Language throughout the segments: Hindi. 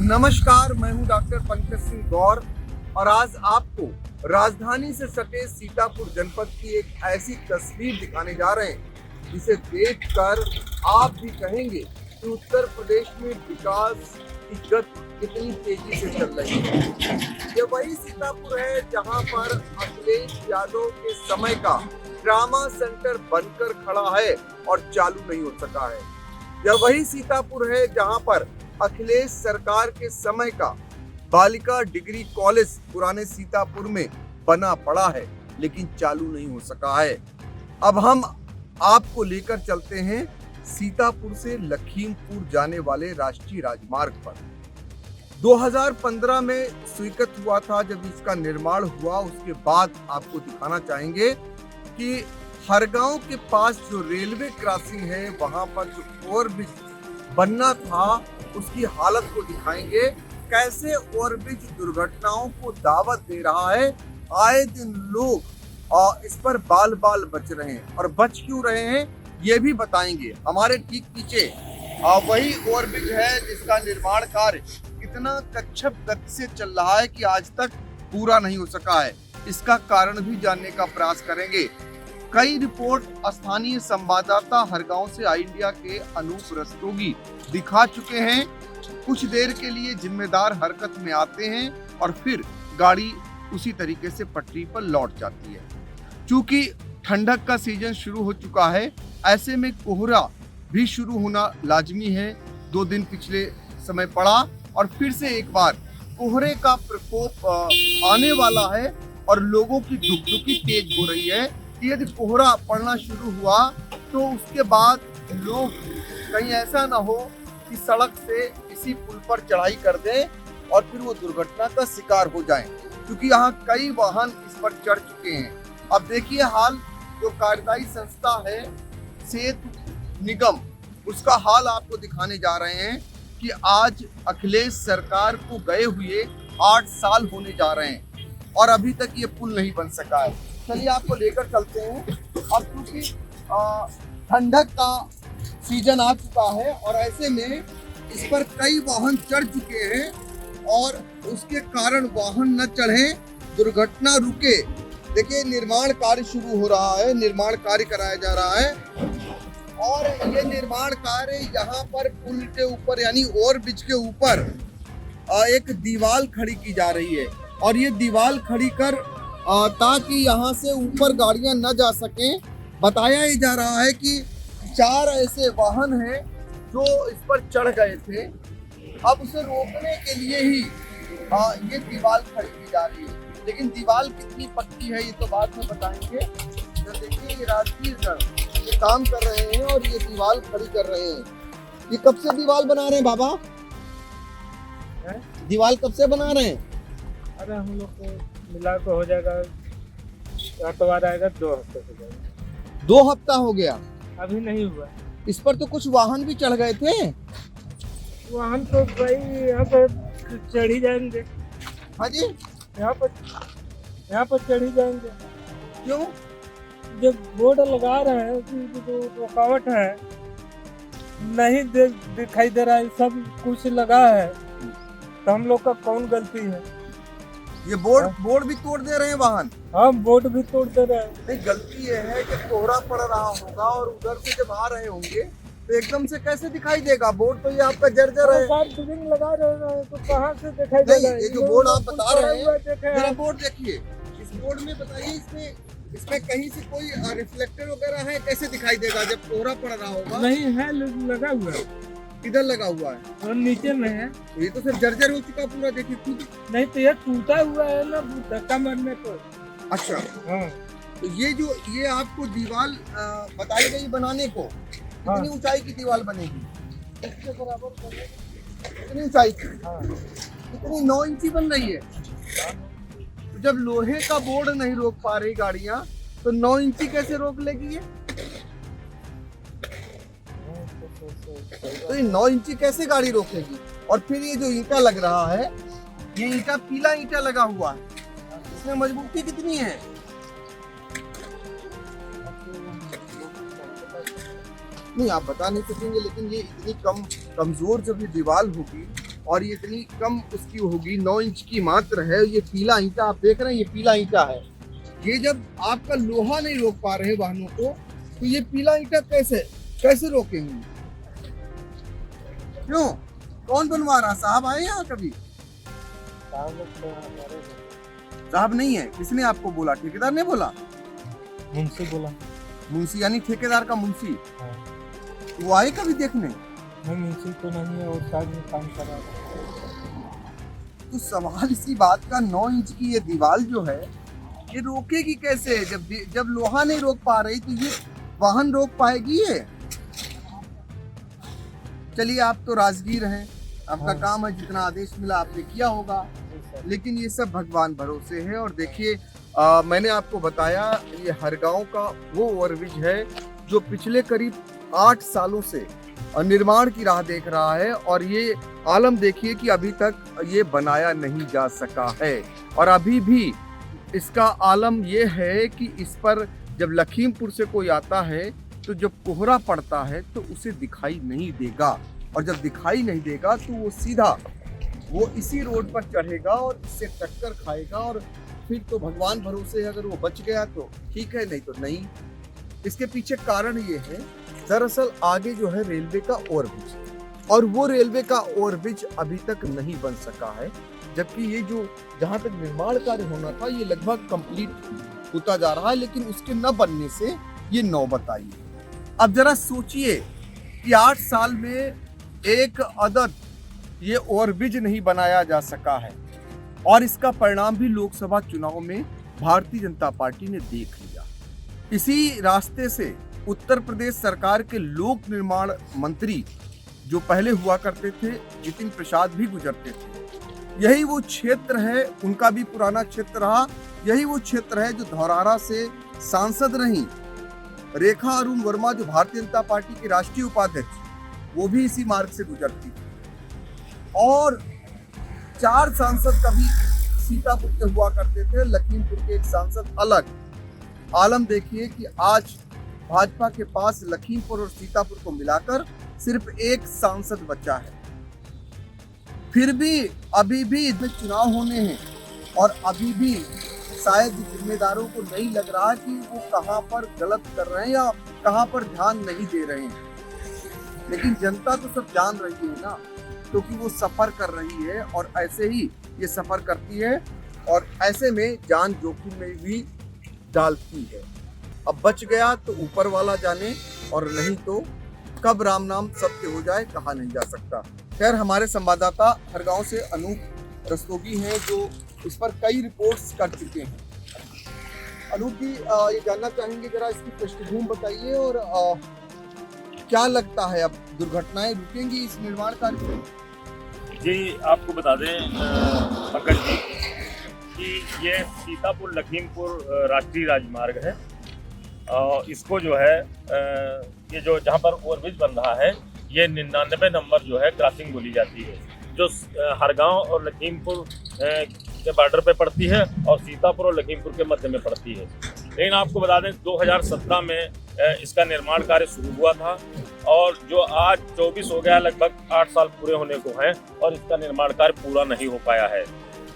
नमस्कार, मैं हूं डॉक्टर पंकज सिंह गौर और आज आपको राजधानी से सटे सीतापुर जनपद की एक ऐसी तस्वीर दिखाने जा रहे हैं जिसे देखकर आप भी कहेंगे कि उत्तर प्रदेश में विकास की गति कितनी तेजी से चल रही है। ये वही सीतापुर है जहां पर अखिलेश यादव के समय का ड्रामा सेंटर बनकर खड़ा है और चालू नहीं हो सका है। यह वही सीतापुर है जहां पर अखिलेश सरकार के समय का बालिका डिग्री कॉलेज पुराने सीतापुर में बना पड़ा है लेकिन चालू नहीं हो सका है। अब हम आपको लेकर चलते हैं सीतापुर से लखीमपुर जाने वाले राष्ट्रीय राजमार्ग पर। 2015 में स्वीकृत हुआ था जब इसका निर्माण हुआ। उसके बाद आपको दिखाना चाहेंगे कि हरगांव के पास जो रेलवे क्रॉसिंग है वहां पर जो ओवरब्रिज बनना था उसकी हालत को दिखाएंगे। कैसे ओवरब्रिज दुर्घटनाओं को दावत दे रहा है। आए दिन लोग इस पर बाल बाल बच रहे हैं और बच क्यों रहे हैं ये भी बताएंगे। हमारे ठीक पीछे वही ओवरब्रिज है जिसका निर्माण कार्य इतना कच्छप गति से चल रहा है कि आज तक पूरा नहीं हो सका है। इसका कारण भी जानने का प्रयास करेंगे। कई रिपोर्ट स्थानीय संवाददाता हरगांव से आई इंडिया के अनूप रस्तोगी दिखा चुके हैं। कुछ देर के लिए जिम्मेदार हरकत में आते हैं और फिर गाड़ी उसी तरीके से पटरी पर लौट जाती है। क्योंकि ठंडक का सीजन शुरू हो चुका है, ऐसे में कोहरा भी शुरू होना लाजमी है। 2 दिन पिछले समय पड़ा और फिर से एक बार कोहरे का प्रकोप आने वाला है और लोगों की धुकधुकी तेज हो रही है। यदि कोहरा पड़ना शुरू हुआ तो उसके बाद लोग कहीं ऐसा ना हो कि सड़क से इसी पुल पर चढ़ाई कर दें और फिर वो दुर्घटना का शिकार हो जाएं, क्योंकि यहाँ कई वाहन इस पर चढ़ चुके हैं। अब देखिए हाल जो कार्यदायी संस्था है सेतु निगम, उसका हाल आपको दिखाने जा रहे हैं कि आज अखिलेश सरकार को गए हुए 8 साल होने जा रहे हैं और अभी तक ये पुल नहीं बन सका है। चलिए आपको लेकर चलते हैं। अब क्योंकि ठंडक का सीजन आ चुका है और ऐसे में इस पर कई वाहन चढ़ चुके हैं और उसके कारण वाहन न चढ़े, दुर्घटना रुके। देखिए निर्माण कार्य शुरू हो रहा है, निर्माण कार्य कराया जा रहा है और ये निर्माण कार्य यहाँ पर पुल के ऊपर यानी ओवरब्रिज के ऊपर एक दीवार खड़ी की जा रही है और ये दीवार खड़ी कर ताकि यहाँ से ऊपर गाड़ियां न जा सकें। बताया ही जा रहा है कि 4 ऐसे वाहन हैं जो इस पर चढ़ गए थे। अब उसे रोकने के लिए ही ये दीवार खड़ी की जा रही है, लेकिन दीवार कितनी पक्की है ये तो बाद में बताएंगे। तो देखिए ये राजगीर ये काम कर रहे हैं और ये दीवार खड़ी कर रहे हैं। ये कब से दीवार बना रहे हैं बाबा? दीवार कब से बना रहे हैं? अरे हम लोग को मिला तो हो जाएगा, अतवार आएगा 2 हफ्ते हो जाएगा। 2 हफ्ता हो गया, अभी नहीं हुआ। इस पर तो कुछ वाहन भी चढ़ गए थे। वाहन तो भाई यहाँ पर चढ़ ही जाएंगे। हाँ जी, यहाँ पर चढ़ ही जाएंगे। क्यों? जब बोर्ड लगा रहे हैं कि जो रुकावट है नहीं दिखाई दे रहा है, सब कुछ लगा है तो हम लोग का कौन गलती है? ये बोर्ड भी तोड़ दे रहे हैं वाहन। हाँ बोर्ड भी तोड़ दे रहे हैं। नहीं, गलती ये है कि कोहरा पड़ रहा होगा और उधर से जब आ रहे होंगे तो एकदम से कैसे दिखाई देगा? बोर्ड तो ये आपका जर्जर है। लगा रहे हैं तो कहाँ से दिखाई देगा? ये जो बोर्ड आप बता रहे हैं, देखे जरा बोर्ड देखिए। इस बोर्ड में बताइए इसमें कहीं से कोई रिफ्लेक्टर वगैरह है? कैसे दिखाई देगा जब कोहरा पड़ रहा होगा? नहीं है, लगा हुआ है। इधर लगा हुआ है और नीचे में है। तो ये तो सिर्फ जर्जर हो चुका पूरा। देखिए खुद। नहीं तो ये टूटा हुआ है ना धक्का मारने को। अच्छा हाँ। तो ये आपको दीवार बताई गई बनाने को कितनी ऊंचाई की दीवार बनेगी? इसके बराबर कितनी ऊंचाई की? हाँ। कितनी 9 इंची बन रही है। तो जब लोहे का बोर्ड नहीं रोक पा रही गाड़ियां तो 9 इंची कैसे रोक लेगी ये? तो ये 9 इंची कैसे गाड़ी रोकेगी? और फिर ये जो ईंटा लग रहा है, ये ईंटा पीला ईंटा लगा हुआ है, इसमें मजबूती कितनी है? नहीं आप बता नहीं सकेंगे, लेकिन ये इतनी कमजोर जब ये दीवार होगी और ये इतनी कम उसकी होगी, 9 इंच की मात्र है। ये पीला ईंटा आप देख रहे हैं, ये पीला ईंटा है। ये जब आपका लोहा नहीं रोक पा रहे वाहनों को, तो ये पीला ईंटा कैसे रोकेंगे? क्यों? कौन बनवा रहा? साहब आए यहाँ कभी? साहब नहीं है। किसने आपको बोला? ठेकेदार ने बोला? मुंशी बोला। मुंशी यानी ठेकेदार का मुंशी? हाँ। वो आए कभी देखने? नहीं, मुंशी तो नहीं है, और साइड में काम कर रहा था। तो सवाल इसी बात का, 9 इंच की ये दीवार जो है, ये रोकेगी कैसे? जब लोहा नहीं रोक पा रही तो ये वाहन रोक पाएगी ये? चलिए, आप तो राजगीर हैं, आपका हाँ। काम है, जितना आदेश मिला आपने किया होगा, लेकिन ये सब भगवान भरोसे है। और देखिए, मैंने आपको बताया, ये हरगांव का वो ओवरब्रिज है जो पिछले करीब 8 सालों से निर्माण की राह देख रहा है, और ये आलम देखिए कि अभी तक ये बनाया नहीं जा सका है। और अभी भी इसका आलम ये है कि इस पर जब लखीमपुर से कोई आता है तो जब कोहरा पड़ता है तो उसे दिखाई नहीं देगा, और जब दिखाई नहीं देगा तो वो सीधा इसी रोड पर चढ़ेगा और इससे टक्कर खाएगा। और फिर तो भगवान भरोसे है, अगर वो बच गया तो ठीक है, नहीं तो नहीं। इसके पीछे कारण ये है, दरअसल आगे जो है रेलवे का ओवरब्रिज, और वो रेलवे का ओवरब्रिज अभी तक नहीं बन सका है, जबकि ये जो जहां तक निर्माण कार्य होना था ये लगभग कंप्लीट होता जा रहा है, लेकिन उसके न बनने से ये नौबत आई है। अब जरा सोचिए कि 8 साल में एक अदद ये ओवरब्रिज नहीं बनाया जा सका है, और इसका परिणाम भी लोकसभा चुनाव में भारतीय जनता पार्टी ने देख लिया। इसी रास्ते से उत्तर प्रदेश सरकार के लोक निर्माण मंत्री जो पहले हुआ करते थे, जितिन प्रसाद, भी गुजरते थे। यही वो क्षेत्र है, उनका भी पुराना क्षेत्र रहा। यही वो क्षेत्र है जो धौरहरा से सांसद रही रेखा अरुण वर्मा, जो भारतीय जनता पार्टी के राष्ट्रीय उपाध्यक्ष, वो भी इसी मार्ग से गुजरती थी। और 4 सांसद कभी सीतापुर के हुआ करते थे, लखीमपुर के एक सांसद अलग। आलम देखिए कि आज भाजपा के पास लखीमपुर और सीतापुर को मिलाकर सिर्फ एक सांसद बचा है। फिर भी अभी भी इसमें चुनाव होने हैं, और अभी भी शायद जिम्मेदारों को नहीं लग रहा कि वो कहां पर गलत कर रहे हैं या कहां पर ध्यान नहीं दे रहे हैं। लेकिन जनता तो सब जान रही है ना, क्योंकि वो सफर कर रही है, और ऐसे ही ये सफर करती है, और ऐसे में जान जोखिम में भी डालती है। अब बच गया तो ऊपर वाला जाने, और नहीं तो कब राम नाम सत्य हो जाए कहा नहीं जा सकता। खैर, हमारे संवाददाता हरगांव से अनूप रस्तोगी हैं, जो इस पर कई रिपोर्ट्स कर चुके हैं। अनूप जी, ये जानना चाहेंगे, जरा इसकी पृष्ठभूमि बताइए, और क्या लगता है अब दुर्घटनाएं रुकेंगी इस निर्माण कार्य में? जी, आपको बता दें पंकज जी कि ये सीतापुर लखीमपुर राष्ट्रीय राजमार्ग है। इसको जो है ये जो जहाँ पर ओवरब्रिज बन रहा है, ये 99 नंबर जो है क्रॉसिंग बोली जाती है, जो हरगांव और लखीमपुर के बॉर्डर पे पड़ती है, और सीतापुर और लखीमपुर के मध्य में पड़ती है। लेकिन आपको बता दें 2017 में इसका निर्माण कार्य शुरू हुआ था, और जो आज 24 हो गया, लगभग 8 साल पूरे होने को हैं, और इसका निर्माण कार्य पूरा नहीं हो पाया है।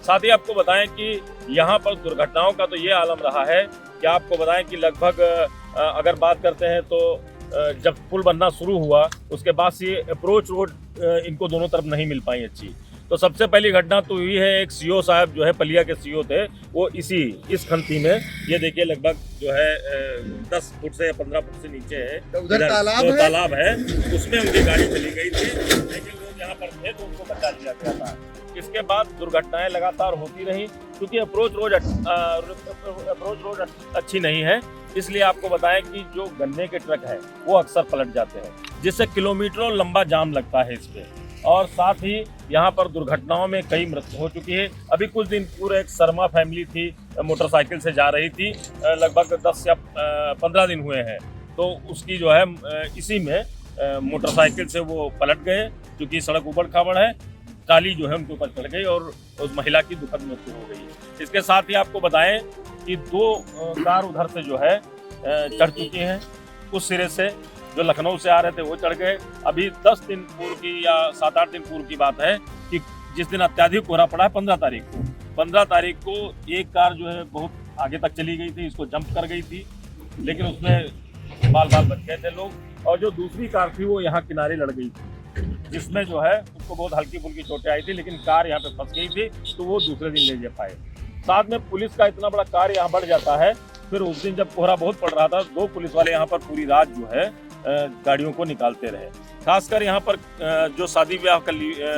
साथ ही आपको बताएं कि यहाँ पर दुर्घटनाओं का तो ये आलम रहा है कि आपको बताएं कि लगभग अगर बात करते हैं तो जब पुल बनना शुरू हुआ, उसके बाद से अप्रोच रोड इनको दोनों तरफ नहीं मिल पाई अच्छी। तो सबसे पहली घटना तो हुई है, एक सीओ साहब जो है पलिया के सीओ थे, वो इस खंती में, ये देखिए लगभग जो है 10 फुट से या 15 फुट से नीचे है, उधर तालाब है, उसमें उनकी गाड़ी चली गई थी, लेकिन लोग यहाँ पर थे तो उनको बचा लिया गया था। इसके बाद दुर्घटनाएं लगातार होती रही, क्योंकि अप्रोच रोड अच्छी नहीं है। इसलिए आपको बताएं कि जो गन्ने के ट्रक है वो अक्सर पलट जाते हैं, जिससे किलोमीटरों लंबा जाम लगता है इस पे। और साथ ही यहाँ पर दुर्घटनाओं में कई मृत्यु हो चुकी है। अभी कुछ दिन पूर्व एक शर्मा फैमिली थी, मोटरसाइकिल से जा रही थी, लगभग 10 या 15 दिन हुए हैं, तो उसकी जो है इसी में मोटरसाइकिल से वो पलट गए, क्योंकि सड़क उबड़ खाबड़ है, काली जो है उनके ऊपर चढ़ गई और उस महिला की दुखद मृत्यु हो गई। इसके साथ ही आपको बताएं कि 2 कार उधर से जो है चढ़ चुकी हैं उस सिरे से, जो लखनऊ से आ रहे थे वो चढ़ गए। अभी 10 दिन पूर्व की या 7-8 दिन पूर्व की बात है कि जिस दिन अत्याधिक कोहरा पड़ा है 15 तारीख को एक कार जो है बहुत आगे तक चली गई थी, इसको जंप कर गई थी, लेकिन उसमें बाल बच गए थे लोग। और जो दूसरी कार थी वो यहाँ किनारे लड़ गई थी, जिसमें जो है उसको बहुत हल्की फुल्की चोटें आई थी, लेकिन कार यहाँ पे फंस गई थी, तो वो दूसरे दिन ले जा पाए। साथ में पुलिस का इतना बड़ा कार्य यहाँ बढ़ जाता है। फिर उस दिन जब कोहरा बहुत पड़ रहा था, 2 पुलिस वाले यहाँ पर पूरी रात जो है गाड़ियों को निकालते रहे। खासकर यहाँ पर जो शादी ब्याह का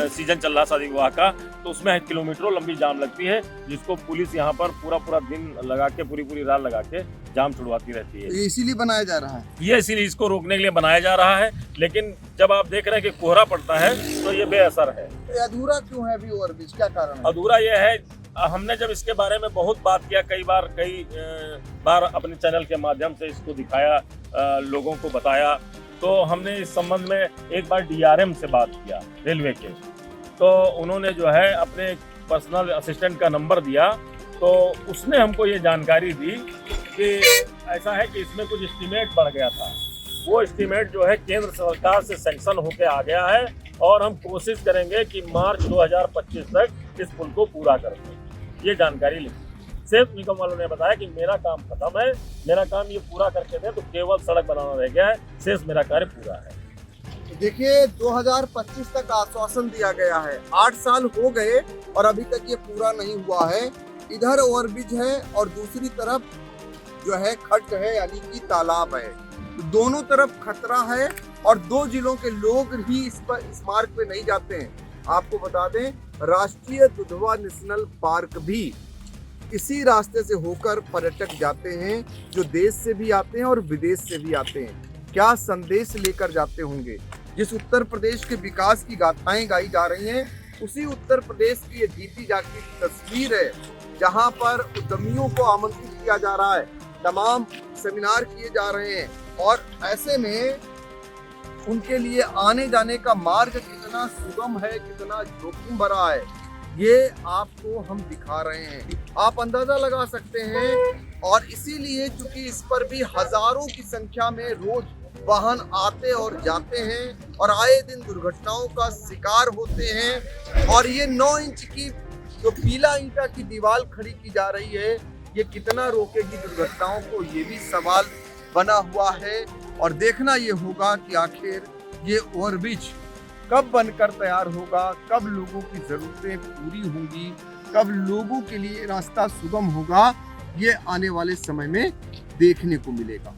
सीजन चल रहा, शादी विवाह का, तो उसमें किलोमीटरों लंबी जाम लगती है, जिसको पुलिस यहाँ पर पूरा दिन लगा के, पूरी रात लगा के जाम छुड़वाती रहती है। ये इसीलिए बनाया जा रहा है, ये इसीलिए इसको रोकने के लिए बनाया जा रहा है। लेकिन जब आप देख रहे हैं कि कोहरा पड़ता है तो ये बेअसर है। तो अधूरा क्यों है अभी ओवरब्रिज, क्या कारण है? अधूरा ये है, हमने जब इसके बारे में बहुत बात किया, कई बार अपने चैनल के माध्यम से इसको दिखाया, लोगों को बताया, तो हमने इस संबंध में एक बार डीआरएम से बात किया रेलवे के, तो उन्होंने जो है अपने पर्सनल असिस्टेंट का नंबर दिया, तो उसने हमको ये जानकारी दी कि ऐसा है कि इसमें कुछ एस्टीमेट बढ़ गया था। वो एस्टीमेट जो है केंद्र सरकार से सैंक्शन होके आ गया है, और हम कोशिश करेंगे कि मार्च 2025 तक इस पुल को पूरा कर दें। ये जानकारी लिखी। सेफ निगम वालों ने बताया कि मेरा काम खत्म है, मेरा काम ये पूरा करके दे, तो केवल सड़क बनाना रह गया है, शेष मेरा कार्य पूरा है। देखिए 2025 तक आश्वासन दिया गया है, 8 साल हो गए और अभी तक ये पूरा नहीं हुआ है। इधर ओवरब्रिज है और दूसरी तरफ जो है खड्ड है, यानी कि तालाब है। दोनों तरफ खतरा है और 2 जिलों के लोग ही इस मार्ग पे नहीं जाते हैं। आपको बता दें, राष्ट्रीय दुधवा नेशनल पार्क भी इसी रास्ते से होकर पर्यटक जाते हैं, जो देश से भी आते हैं और विदेश से भी आते हैं। क्या संदेश लेकर जाते होंगे? जिस उत्तर प्रदेश के विकास की गाथाएं गाई जा रही हैं, उसी उत्तर प्रदेश की ये जीती जागती तस्वीर है, जहां पर उद्यमियों को आमंत्रित किया जा रहा है, तमाम सेमिनार किए जा रहे हैं, और ऐसे में उनके लिए आने जाने का मार्ग कितना सुगम है, कितना जोखिम भरा है, ये आपको हम दिखा रहे हैं। आप अंदाजा लगा सकते हैं, और इसीलिए चूंकि इस पर भी हजारों की संख्या में रोज वाहन आते और जाते हैं और आए दिन दुर्घटनाओं का शिकार होते हैं। और ये 9 इंच की जो पीला ईंटा की दीवार खड़ी की जा रही है, ये कितना रोकेगी दुर्घटनाओं को, ये भी सवाल बना हुआ है। और देखना ये होगा कि आखिर ये ओवरब्रिज कब बनकर तैयार होगा, कब लोगों की जरूरतें पूरी होंगी, कब लोगों के लिए रास्ता सुगम होगा, ये आने वाले समय में देखने को मिलेगा।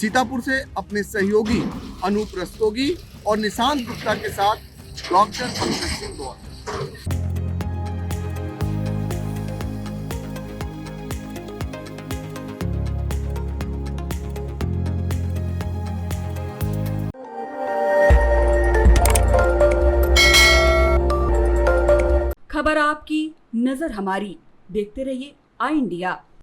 सीतापुर से अपने सहयोगी अनूप रस्तोगी और निशांत गुप्ता के साथ डॉक्टर पंकज सिंह गौर। खबर आपकी, नजर हमारी। देखते रहिए आई इंडिया।